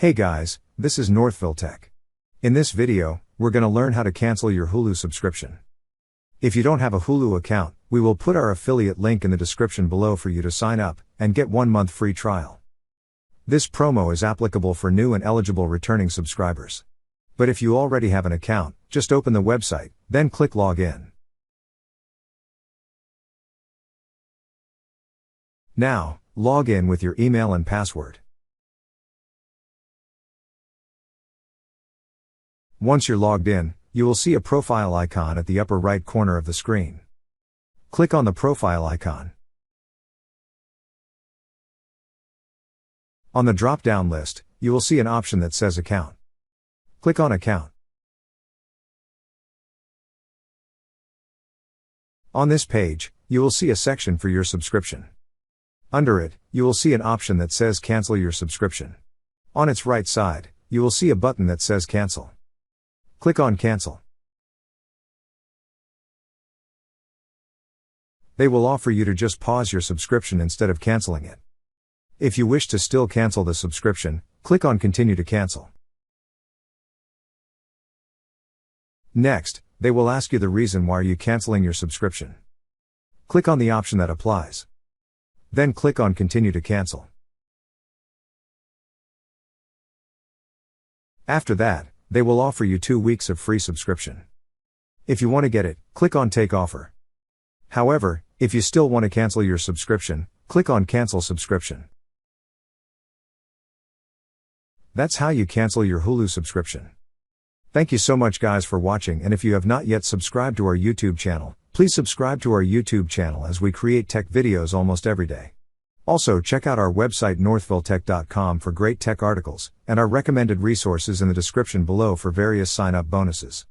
Hey guys, this is Northville Tech. In this video, we're going to learn how to cancel your Hulu subscription. If you don't have a Hulu account, we will put our affiliate link in the description below for you to sign up and get 1 month free trial. This promo is applicable for new and eligible returning subscribers. But if you already have an account, just open the website, then click Login. Now, log in with your email and password. Once you're logged in, you will see a profile icon at the upper right corner of the screen. Click on the profile icon. On the drop-down list, you will see an option that says Account. Click on Account. On this page, you will see a section for your subscription. Under it, you will see an option that says Cancel your subscription. On its right side, you will see a button that says Cancel. Click on Cancel. They will offer you to just pause your subscription instead of canceling it. If you wish to still cancel the subscription, click on Continue to cancel. Next, they will ask you the reason why you are canceling your subscription. Click on the option that applies. Then click on Continue to cancel. After that, they will offer you 2 weeks of free subscription. If you want to get it, click on Take Offer. However, if you still want to cancel your subscription, click on Cancel Subscription. That's how you cancel your Hulu subscription. Thank you so much guys for watching, and if you have not yet subscribed to our YouTube channel, please subscribe to our YouTube channel as we create tech videos almost every day. Also check out our website northvilletech.com for great tech articles, and our recommended resources in the description below for various sign-up bonuses.